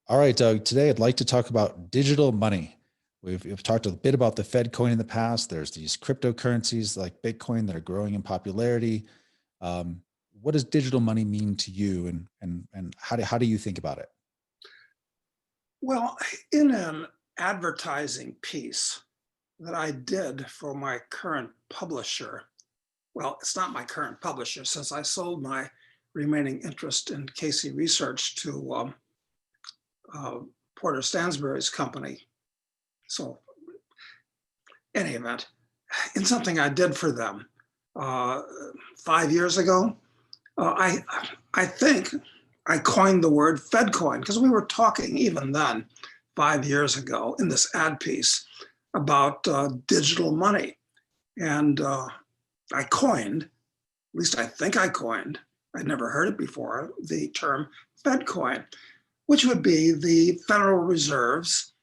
All right, Doug, today I'd like to talk about digital money. We've talked a bit about the Fedcoin in the past. There's these cryptocurrencies like Bitcoin that are growing in popularity. Um, what does digital money mean to you, and how do you think about it? Well, in an advertising piece that I did for my current publisher, well, it's not my current publisher since I sold my remaining interest in Casey Research to uh, Porter Stansberry's company. So, any event, in something I did for them uh, 5 years ago, I think I coined the word Fedcoin because we were talking even then, 5 years ago, in this ad piece about digital money. And I coined, at least I think I coined, I'd never heard it before, the term Fedcoin, which would be the Federal Reserve's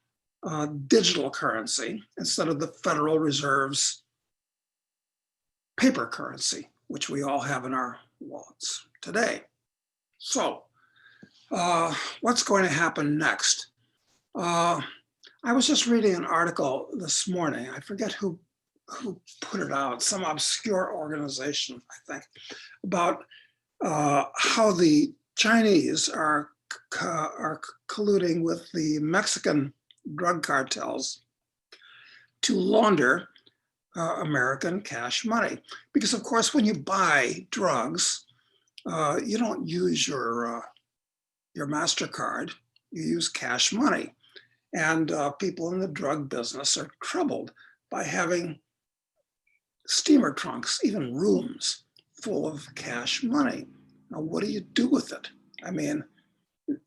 digital currency instead of the Federal Reserve's paper currency, which we all have in our wallets today. So, what's going to happen next? Uh, I was just reading an article this morning. I forget who put it out. Some obscure organization, I think, about how the Chinese are colluding with the Mexican drug cartels to launder American cash money. Because of course, when you buy drugs, you don't use your MasterCard, you use cash money. And people in the drug business are troubled by having steamer trunks, even rooms full of cash money. Now, what do you do with it? I mean,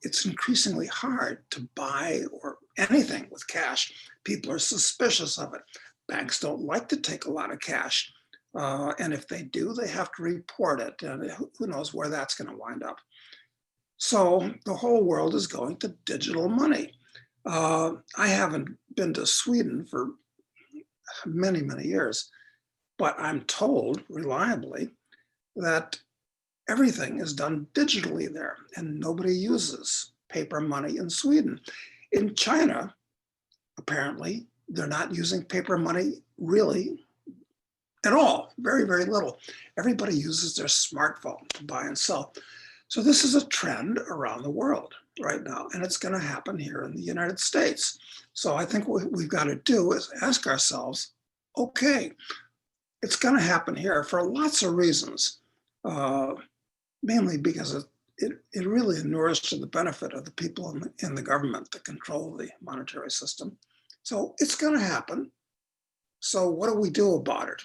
it's increasingly hard to buy or anything with cash. People are suspicious of it. Banks don't like to take a lot of cash. And if they do, they have to report it. And who knows where that's going to wind up. So the whole world is going to digital money. I haven't been to Sweden for many, many years, but I'm told reliably that everything is done digitally there and nobody uses paper money in Sweden. In China, apparently, they're not using paper money really at all, very, very little. Everybody uses their smartphone to buy and sell. So this is a trend around the world right now, and it's going to happen here in the United States. So I think what we've got to do is ask ourselves, okay, it's going to happen here for lots of reasons, mainly because it really inures to the benefit of the people in the government that control the monetary system. So it's going to happen. So what do we do about it?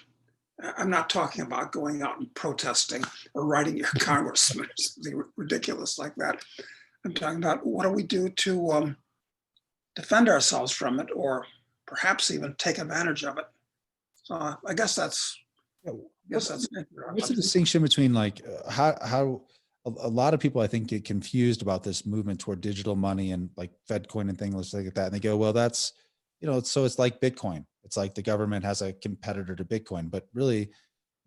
I'm not talking about going out and protesting or writing your congressman or something ridiculous like that. I'm talking about what do we do to defend ourselves from it, or perhaps even take advantage of it. So I guess that's. Yeah, I guess that's it. what's the distinction between like how a lot of people I think get confused about this movement toward digital money and like Fedcoin and things like that, and they go, well, that's so it's like Bitcoin. It's like the government has a competitor to Bitcoin, but really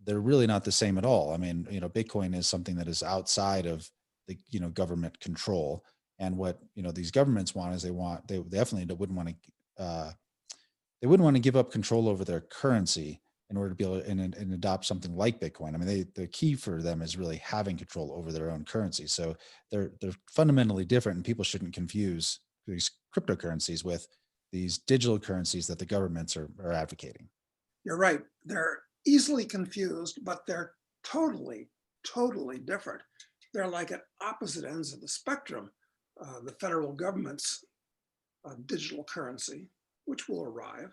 they're really not the same at all. I mean, Bitcoin is something that is outside of the government control, and what these governments want is they definitely wouldn't want to give up control over their currency in order to be able to and adopt something like Bitcoin. I mean, the key for them is really having control over their own currency. So they're fundamentally different, and people shouldn't confuse these cryptocurrencies with these digital currencies that the governments are advocating. You're right. They're easily confused, but they're totally, totally different. They're like at opposite ends of the spectrum. The federal government's digital currency, which will arrive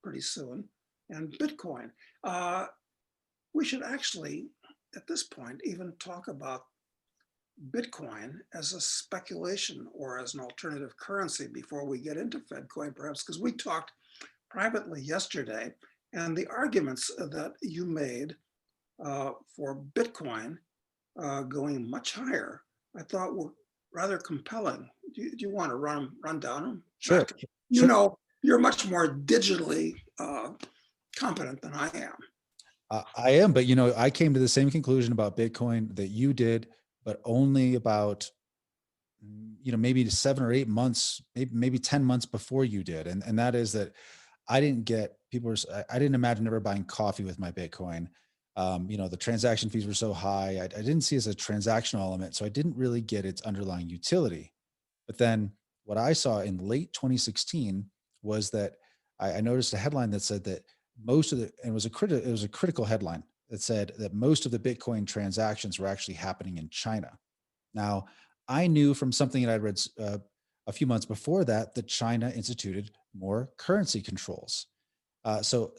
pretty soon, and Bitcoin. We should actually, at this point, even talk about Bitcoin as a speculation or as an alternative currency before we get into Fedcoin, perhaps, because we talked privately yesterday, and the arguments that you made for Bitcoin going much higher, I thought were rather compelling. Do you want to run down them? Sure, You sure. know, you're much more digitally competent than I am. I am, but I came to the same conclusion about Bitcoin that you did, but only about maybe 7 or 8 months, maybe 10 months before you did. And that is that I didn't get I didn't imagine ever buying coffee with my Bitcoin. The transaction fees were so high. I didn't see it as a transactional element. So I didn't really get its underlying utility. But then what I saw in late 2016 was that I noticed a headline that said that most of the, and it was a critical headline that said that most of the Bitcoin transactions were actually happening in China. Now, I knew from something that I read a few months before that China instituted more currency controls. So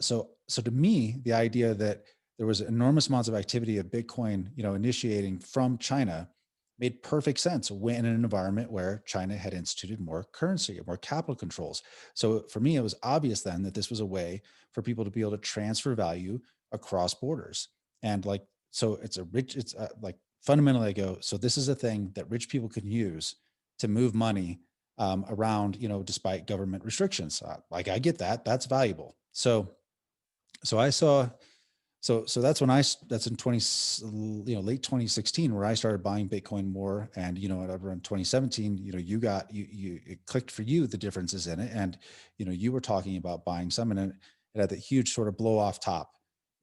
to me, the idea that there was enormous amounts of activity of Bitcoin, initiating from China made perfect sense when in an environment where China had instituted more currency, more capital controls. So for me, it was obvious then that this was a way for people to be able to transfer value across borders. And so like fundamentally I go, so this is a thing that rich people can use to move money around, despite government restrictions. Like I get that, that's valuable. So I saw, so that's that's in late 2016 where I started buying Bitcoin more. And, around 2017, it clicked for you, the differences in it. And, you were talking about buying some, and it had that huge sort of blow off top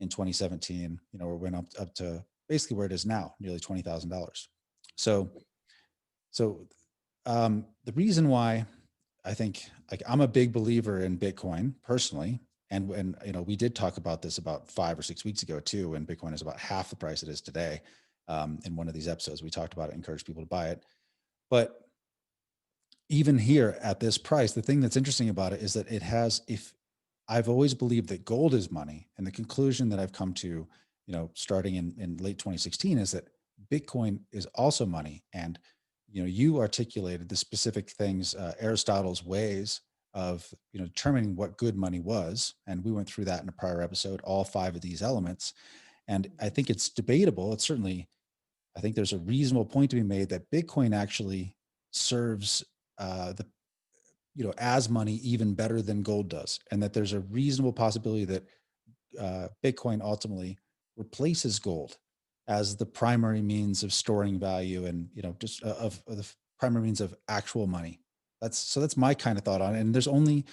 in 2017, where it went up to basically where it is now, nearly $20,000. So the reason why I think, like, I'm a big believer in Bitcoin personally. And when, we did talk about this about 5 or 6 weeks ago too, when Bitcoin is about half the price it is today. In one of these episodes, we talked about it, encourage people to buy it. But even here at this price, the thing that's interesting about it is that if I've always believed that gold is money, and the conclusion that I've come to, starting in late 2016, is that Bitcoin is also money. And, you articulated the specific things, Aristotle's ways of, determining what good money was. And we went through that in a prior episode, all 5 of these elements. And I think it's debatable. I think there's a reasonable point to be made that Bitcoin actually serves as money even better than gold does. And that there's a reasonable possibility that Bitcoin ultimately replaces gold as the primary means of storing value, and, just of the primary means of actual money. That's my kind of thought on it. And there's only,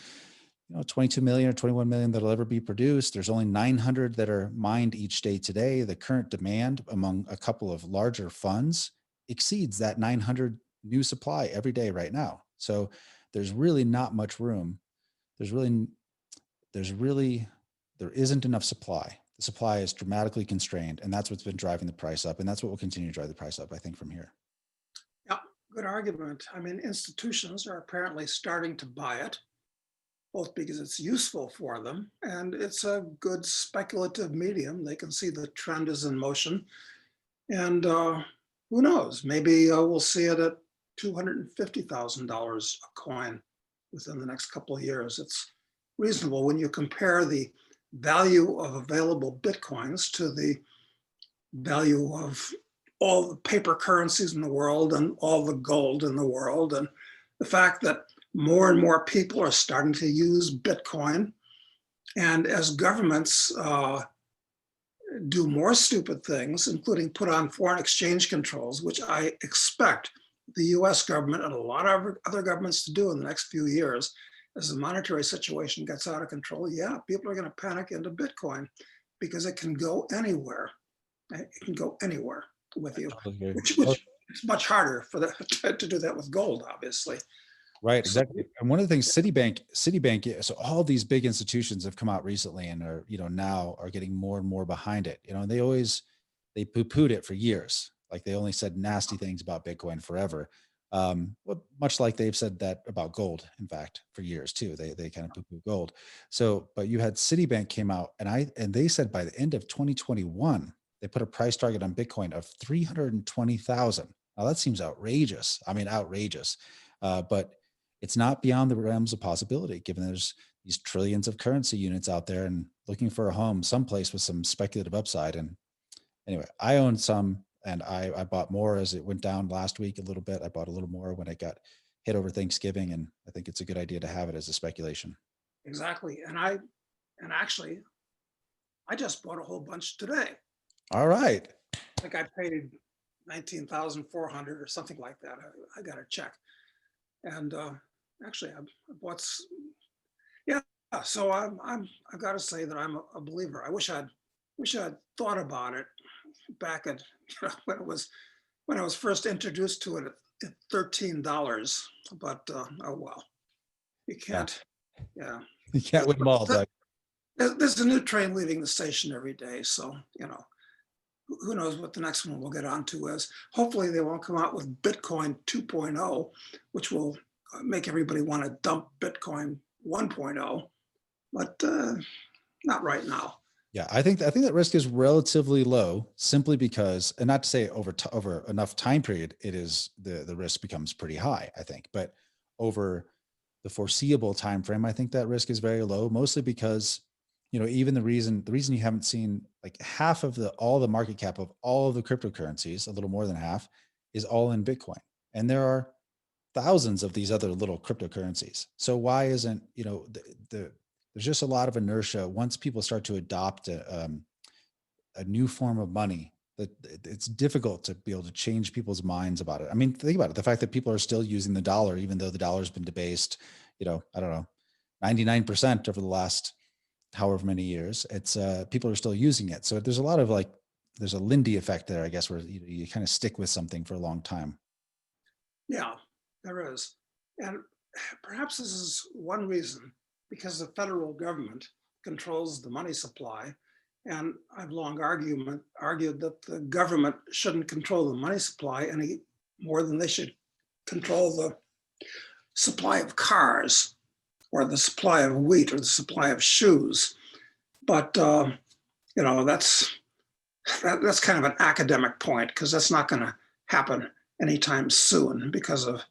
22 million or 21 million that'll ever be produced. There's only 900 that are mined each day today. The current demand among a couple of larger funds exceeds that 900 new supply every day right now. So there's really not much room. There isn't enough supply. The supply is dramatically constrained, and that's what's been driving the price up. And that's what will continue to drive the price up, I think, from here. Yeah, good argument. I mean, institutions are apparently starting to buy it, both because it's useful for them and it's a good speculative medium. They can see the trend is in motion. And who knows, maybe we'll see it at $250,000 a coin within the next couple of years. It's reasonable when you compare the value of available Bitcoins to the value of all the paper currencies in the world and all the gold in the world. And the fact that more and more people are starting to use Bitcoin. And as governments do more stupid things, including put on foreign exchange controls, which I expect the US government and a lot of other governments to do in the next few years, as the monetary situation gets out of control, yeah, people are going to panic into Bitcoin because it can go anywhere. It can go anywhere with you, which is much harder for that to do that with gold, obviously. Right, exactly. And one of the things Citibank, so all these big institutions have come out recently and are, now are getting more and more behind it. And they poo-pooed it for years. Like they only said nasty things about Bitcoin forever. Much like they've said that about gold, in fact, for years too. They kind of poo-poo gold. So, but you had Citibank came out and they said by the end of 2021, they put a price target on Bitcoin of 320,000. Now that seems outrageous. I mean, outrageous. But it's not beyond the realms of possibility, given there's these trillions of currency units out there and looking for a home someplace with some speculative upside. And anyway, I own some, and I bought more as it went down last week a little bit. I bought a little more when it got hit over Thanksgiving, and I think it's a good idea to have it as a speculation. Exactly. And actually, I just bought a whole bunch today. All right. I think I paid 19,400 or something like that. I got to check. And actually, yeah. So I've got to say that I'm a believer. I wish I'd thought about it back at when I was first introduced to it at $13. But oh well, you Yeah. can't. Yeah, You can't win them all, Doug. there's a new train leaving the station every day, so who knows what the next one we'll get onto is. Hopefully they won't come out with Bitcoin 2.0, which will make everybody want to dump Bitcoin 1.0, but not right now. Yeah, I think that risk is relatively low, simply because, and not to say over enough time period, it is the risk becomes pretty high, I think, but over the foreseeable time frame, I think that risk is very low, mostly because, even the reason you haven't seen like half of all the market cap of all of the cryptocurrencies, a little more than half, is all in Bitcoin, and there are thousands of these other little cryptocurrencies. So why isn't, there's just a lot of inertia once people start to adopt a new form of money, that it's difficult to be able to change people's minds about it. I mean, think about it. The fact that people are still using the dollar, even though the dollar has been debased, I don't know, 99% over the last however many years, it's people are still using it. So there's a lot of there's a Lindy effect there, I guess, where you kind of stick with something for a long time. Yeah, there is. And perhaps this is one reason, because the federal government controls the money supply. And I've long argued that the government shouldn't control the money supply any more than they should control the supply of cars or the supply of wheat or the supply of shoes. But that's that's kind of an academic point, because that's not going to happen anytime soon because of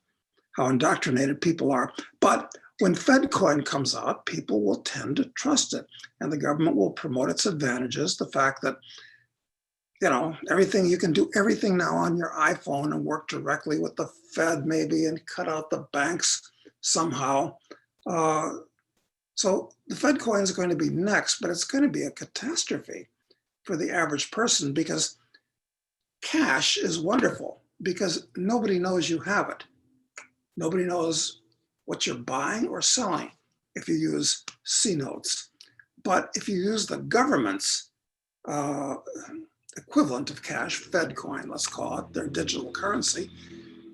how indoctrinated people are. But when Fedcoin comes out, people will tend to trust it, and the government will promote its advantages. The fact that everything, you can do everything now on your iPhone and work directly with the Fed maybe and cut out the banks somehow. So the Fedcoin is going to be next, but it's going to be a catastrophe for the average person, because cash is wonderful because nobody knows you have it. Nobody knows what you're buying or selling if you use C notes. But if you use the government's equivalent of cash, Fedcoin, let's call it, their digital currency,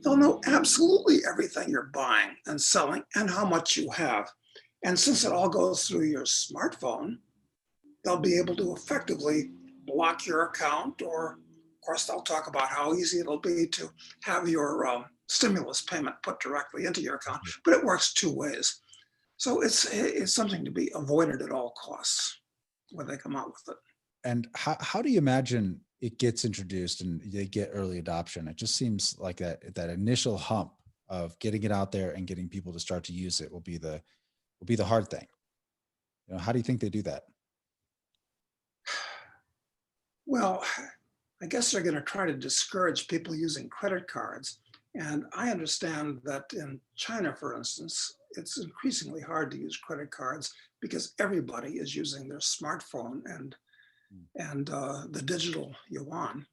they'll know absolutely everything you're buying and selling and how much you have. And since it all goes through your smartphone, they'll be able to effectively block your account, or of course they'll talk about how easy it'll be to have your stimulus payment put directly into your account, but it works two ways. So it's something to be avoided at all costs when they come out with it. And how do you imagine it gets introduced and they get early adoption? It just seems like that initial hump of getting it out there and getting people to start to use it will be the hard thing. How do you think they do that? Well, I guess they're going to try to discourage people using credit cards. And I understand that in China, for instance, it's increasingly hard to use credit cards because everybody is using their smartphone and the digital yuan.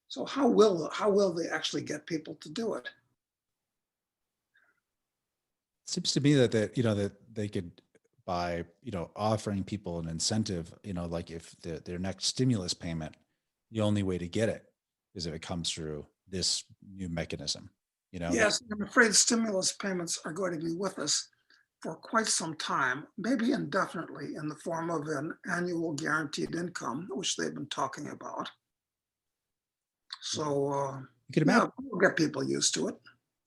So how will they actually get people to do it? It seems to me that they could, by offering people an incentive, like if their next stimulus payment, the only way to get it is if it comes through this new mechanism. Yes, I'm afraid stimulus payments are going to be with us for quite some time, maybe indefinitely, in the form of an annual guaranteed income, which they've been talking about. So you could imagine, we'll get people used to it.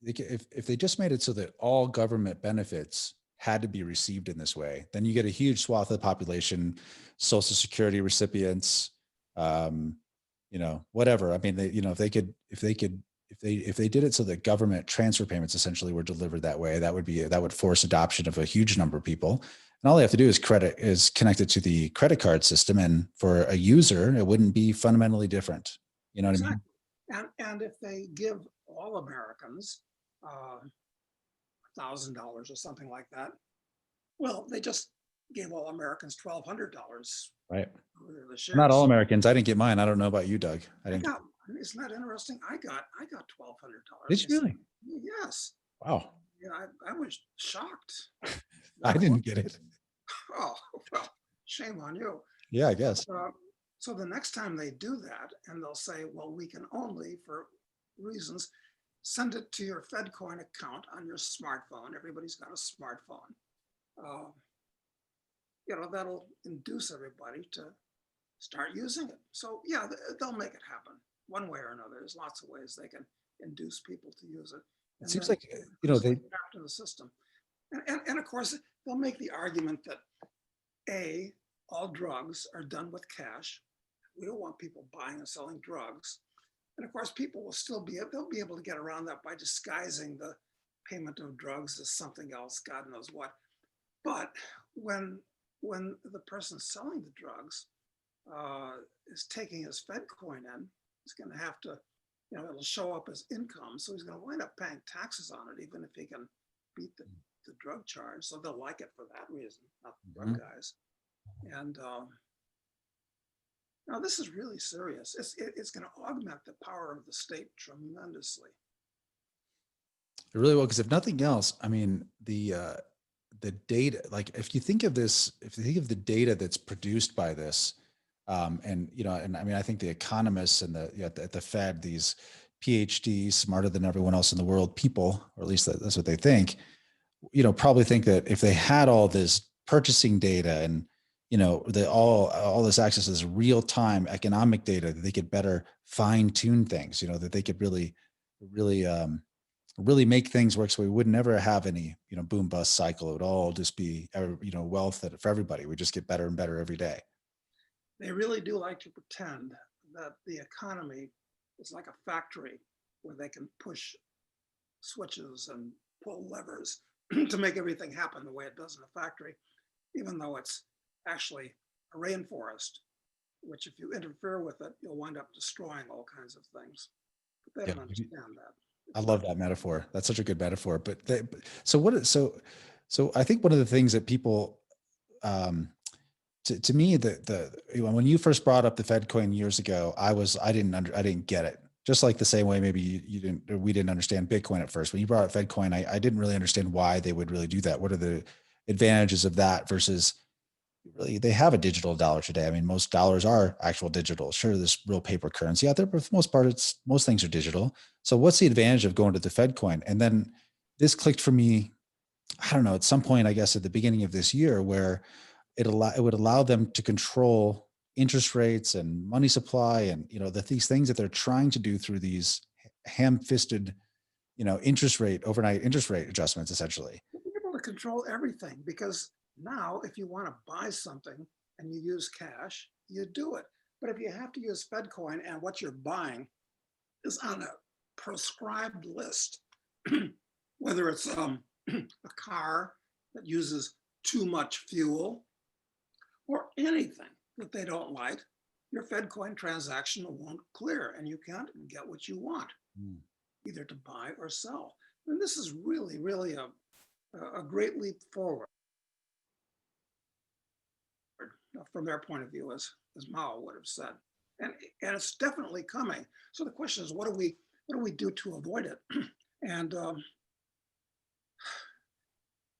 If they just made it so that all government benefits had to be received in this way, then you get a huge swath of the population, Social Security recipients, whatever. I mean, if they did it so that government transfer payments essentially were delivered that way, that would force adoption of a huge number of people. And all they have to do is connect it to the credit card system. And for a user, it wouldn't be fundamentally different. You know what Exactly. I mean? And if they give all Americans $1,000 or something like that, well, they just gave all Americans $1,200. Right. The Not all shares. Americans. I didn't get mine. I don't know about you, Doug. Isn't that interesting? I got $1,200. Did you really? Yes. Wow. Yeah, I was shocked. I Wow. didn't get it. Oh, well, shame on you. Yeah, I But guess. so the next time they do that, and they'll say, well, we can only, for reasons, send it to your Fedcoin account on your smartphone. Everybody's got a smartphone. Uh, that'll induce everybody to start using it. So yeah, they'll make it happen one way or another. There's lots of ways they can induce people to use it, It and seems then like, increasingly tap into the system. And of course, they'll make the argument that A, all drugs are done with cash. We don't want people buying and selling drugs. And of course, people will still they'll be able to get around that by disguising the payment of drugs as something else, God knows what. But when when the person selling the drugs uh, is taking his Fedcoin in, he's going to have to, it'll show up as income. So he's going to wind up paying taxes on it, even if he can beat the drug charge. So they'll like it for that reason, not the drug Mhm. guys. And now this is really serious. It's going to augment the power of the state tremendously. It really will, because if nothing else, I mean, the data, like if you think of this, if you think of the data that's produced by this, and and I mean, I think the economists and at the Fed, these PhDs, smarter than everyone else in the world, people, or at least that's what they think, probably think that if they had all this purchasing data and the all this access to this real time economic data, that they could better fine tune things, that they could really really make things work, so we would never have any boom bust cycle. It would all just be wealth for everybody. We just get better and better every day. They really do like to pretend that the economy is like a factory where they can push switches and pull levers to make everything happen the way it does in a factory, even though it's actually a rainforest, which if you interfere with it, you'll wind up destroying all kinds of things. But they Yeah, don't understand that. I It's love not. that metaphor. That's such a good metaphor. So what is so I think one of the things that people um to me, when you first brought up the Fed coin years ago, I didn't get it. Just like the same way maybe you didn't, or we didn't understand Bitcoin at first. When you brought up Fed coin, I didn't really understand why they would really do that. What are the advantages of that versus really they have a digital dollar today? I mean, most dollars are actual digital. Sure, there's real paper currency out there, but for the most part, most things are digital. So what's the advantage of going to the Fed coin? And then this clicked for me, I don't know, at some point, I guess at the beginning of this year, where it would allow them to control interest rates and money supply, and these things that they're trying to do through these ham-fisted overnight interest rate adjustments, essentially. You'll be able to control everything because now if you want to buy something and you use cash, you do it. But if you have to use Fedcoin and what you're buying is on a proscribed list, whether it's a car that uses too much fuel or anything that they don't like, your Fedcoin transaction won't clear and you can't get what you want, Mm. either to buy or sell. And this is really, really a great leap forward from their point of view, as Mao would have said. And, and it's definitely coming. So the question is, what do we do to avoid it? And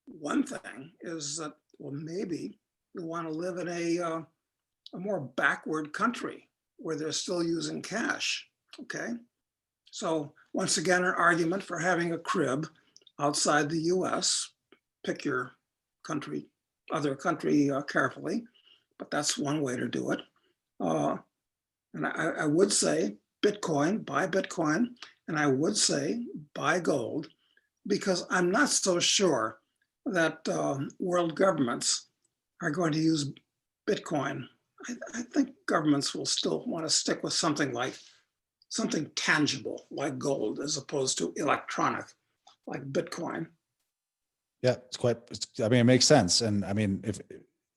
one thing is that, well, maybe we want to live in a more backward country where they're still using cash. Okay. So once again, an argument for having a crib outside the US. Pick your country, other country carefully, but that's one way to do it. Uh, and I would say Bitcoin, buy Bitcoin, and I would say buy gold, because I'm not so sure that world governments are going to use Bitcoin. I think governments will still want to stick with something like something tangible like gold as opposed to electronic like Bitcoin. Yeah, I mean, it makes sense. And I mean,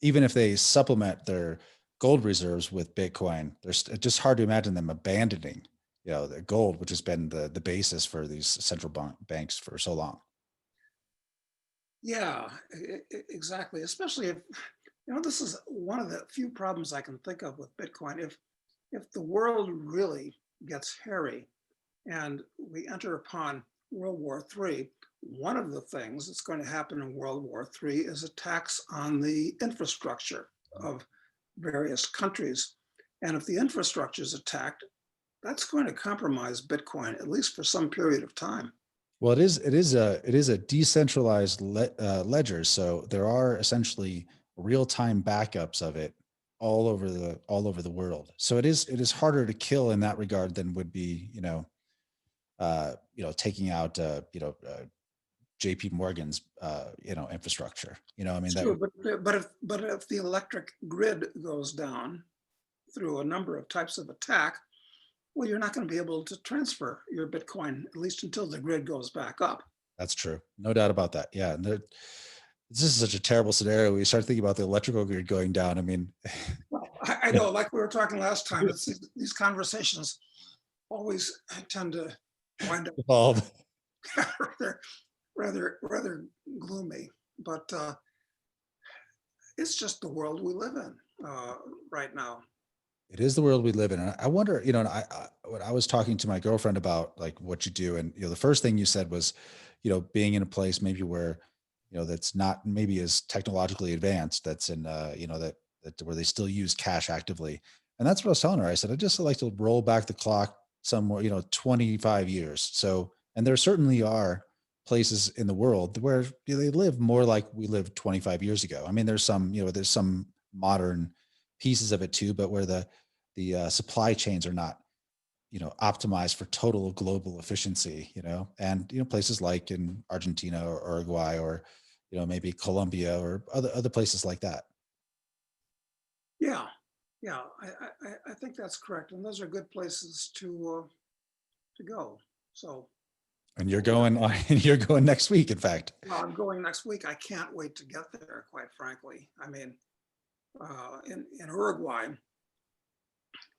even if they supplement their gold reserves with Bitcoin, it's just hard to imagine them abandoning, the gold, which has been the basis for these central banks for so long. Yeah, exactly. Especially if, this is one of the few problems I can think of with Bitcoin. If the world really gets hairy and we enter upon World War III, one of the things that's going to happen in World War III is a tax on the infrastructure of various countries. And if the infrastructure is attacked, that's going to compromise Bitcoin, at least for some period of time. Well, it is a decentralized ledger, so there are essentially real-time backups of it all over the world. So it is harder to kill in that regard than would be, taking out JP Morgan's infrastructure. I mean It's that true, but if the electric grid goes down through a number of types of attack, well, you're not going to be able to transfer your Bitcoin, at least until the grid goes back up. that's true. No doubt about that. Yeah, and this is such a terrible scenario. We start thinking about the electrical grid going down. I mean, Well, I know, like we were talking last time, it's these conversations always tend to wind up all rather, rather gloomy. But it's just the world we live in right now. it is the world we live in. And I wonder, and when I was talking to my girlfriend about like what you do, and the first thing you said was, being in a place maybe where, that's not maybe as technologically advanced, that's in, that where they still use cash actively. And that's what I was telling her. I said, I just like to roll back the clock somewhere, 25 years. So, and there certainly are places in the world where they live more like we lived 25 years ago. I mean, there's some modern pieces of it too, but where the supply chains are not optimized for total global efficiency, and places like in Argentina or Uruguay or maybe Colombia or other places like that. Yeah, yeah, I think that's correct, and those are good places to go. So, And you're going you're going next week, in fact. well, I'm going next week. I can't wait to get there, quite frankly. I mean, in Uruguay,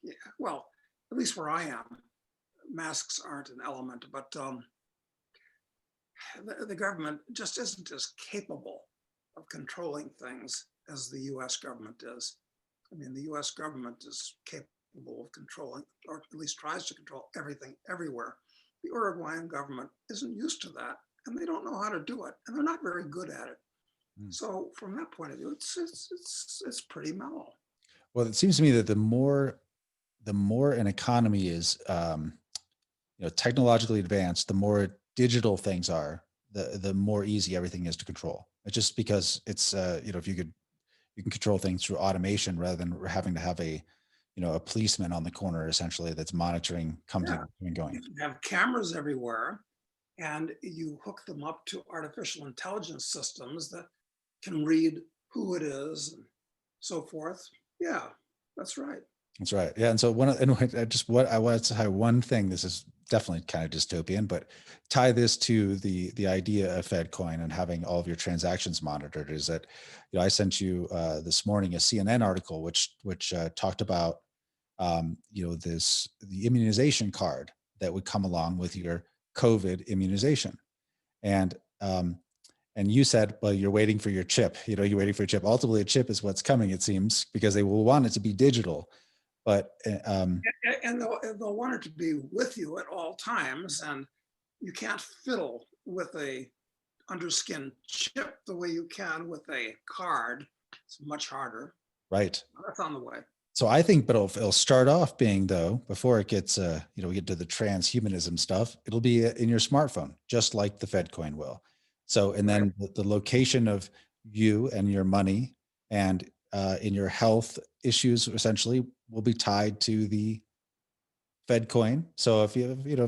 yeah, well, at least where I am, masks aren't an element, but the government just isn't as capable of controlling things as the US government is. I mean, the US government is capable of controlling, or at least tries to control everything everywhere. The Uruguayan government isn't used to that, and they don't know how to do it, and they're not very good at it. Mm. So from that point of view, it's pretty mellow. Well, it seems to me that the more an economy is technologically advanced, the more digital things are, the more easy everything is to control. It's just because it's if you can control things through automation rather than having to have a policeman on the corner essentially that's monitoring coming Yeah, and going. if you have cameras everywhere and you hook them up to artificial intelligence systems that can read who it is and so forth. Yeah, that's right. That's right. Yeah. And so what I wanted to tie one thing, this is definitely kind of dystopian, but tie this to the idea of Fedcoin and having all of your transactions monitored is that, I sent you this morning a CNN article, which talked about, the immunization card that would come along with your COVID immunization. And, and you said, well, you're waiting for your chip, you're waiting for a chip. Ultimately, a chip is what's coming, it seems, because they will want it to be digital. But And they'll want it to be with you at all times. And you can't fiddle with a underskin chip the way you can with a card. It's much harder. right. That's on the way. So I think, but it'll start off being, though, before it gets, we get to the transhumanism stuff, it'll be in your smartphone, just like the Fedcoin will. So, and Right. then the location of you and your money and in your health issues essentially will be tied to the Fedcoin. So if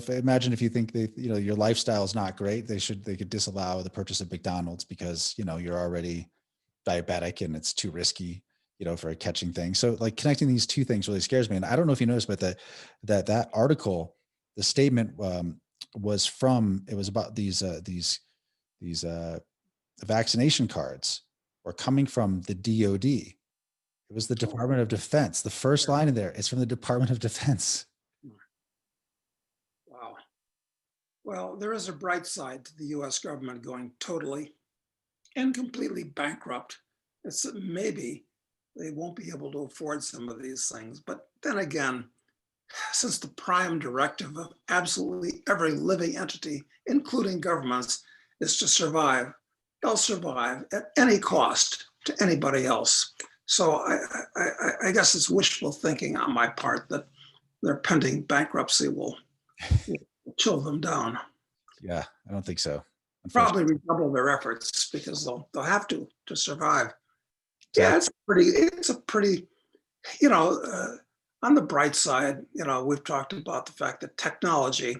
imagine if you think that, your lifestyle is not great, they could disallow the purchase of McDonald's because, you're already diabetic and it's too risky, for catching things. So like connecting these two things really scares me. And I don't know if you noticed, but that article, the statement it was about these vaccination cards were coming from the DOD. It was the Department of Defense. The first line in there, it's from the Department of Defense. Wow. Well, there is a bright side to the US government going totally and completely bankrupt. It's that maybe they won't be able to afford some of these things. But then again, since the prime directive of absolutely every living entity, including governments, is to survive. They'll survive at any cost to anybody else. So I guess it's wishful thinking on my part that their pending bankruptcy will chill them down. Yeah, I don't think so. Probably Unfortunately. redouble their efforts because they'll have to survive. Yeah, Exactly. it's a pretty, you know, on the bright side, we've talked about the fact that technology,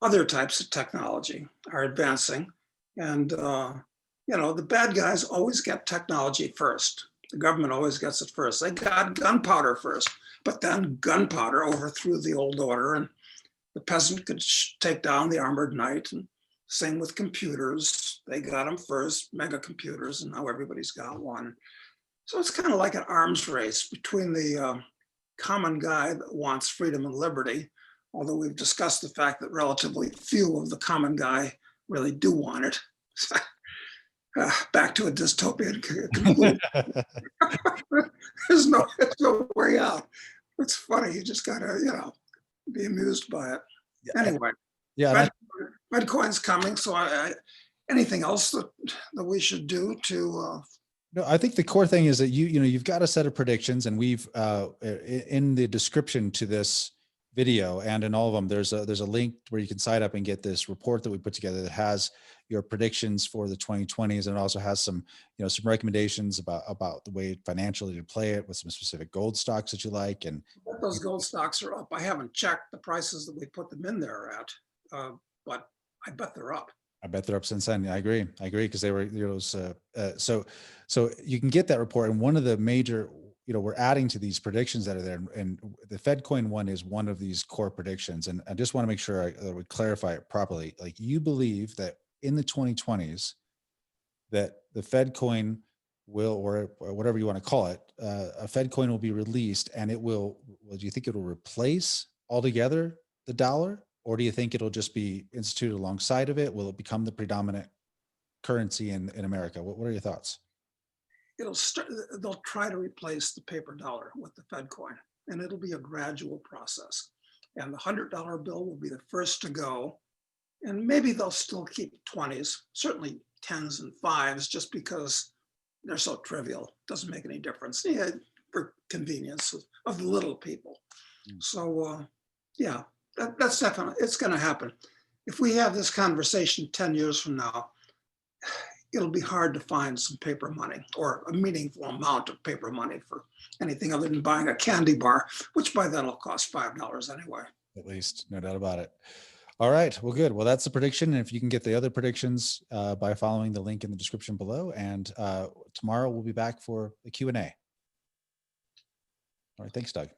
other types of technology are advancing. And, the bad guys always get technology first. The government always gets it first. They got gunpowder first, but then gunpowder overthrew the old order, and the peasant could take down the armored knight. And same with computers. They got them first, mega computers, and now everybody's got one. So it's kind of like an arms race between the common guy that wants freedom and liberty, although we've discussed the fact that relatively few of the common guy really do want it. Back to a dystopian conclusion. There's no way out. It's funny. You just gotta, be amused by it. Yeah. Anyway, Yeah. And Fed, Fedcoin's coming. So anything else that we should do to no, I think the core thing is that you've got a set of predictions, and we've in the description to this video and in all of them, there's a link where you can sign up and get this report that we put together that has your predictions for the 2020s, and it also has some some recommendations about the way financially to play it with some specific gold stocks that you like. And what those gold stocks are up. I haven't checked the prices that we put them in there at, but I bet they're up. I bet they're up since then. I agree. Because they were, so you can get that report. And one of the major, we're adding to these predictions that are there, and the Fedcoin one is one of these core predictions. And I just want to make sure I would clarify it properly. Like, you believe that in the 2020s, that the Fedcoin will, or whatever you want to call it, a Fedcoin will be released, and it will, do you think it will replace altogether the dollar? Or do you think it'll just be instituted alongside of it? Will it become the predominant currency in America? What are your thoughts? They'll try to replace the paper dollar with the Fed coin, and it'll be a gradual process. And the $100 bill will be the first to go. And maybe they'll still keep 20s, certainly 10s and 5s, just because they're so trivial. Doesn't make any difference. Yeah, for convenience of the little people. So yeah, that's definitely, it's going to happen. If we have this conversation 10 years from now, it'll be hard to find some paper money, or a meaningful amount of paper money, for anything other than buying a candy bar, which by then will cost $5 anyway. At least, no doubt about it. All right. Well, good. Well, that's the prediction. And if you can get the other predictions by following the link in the description below. And tomorrow we'll be back for the Q&A. All right. Thanks, Doug.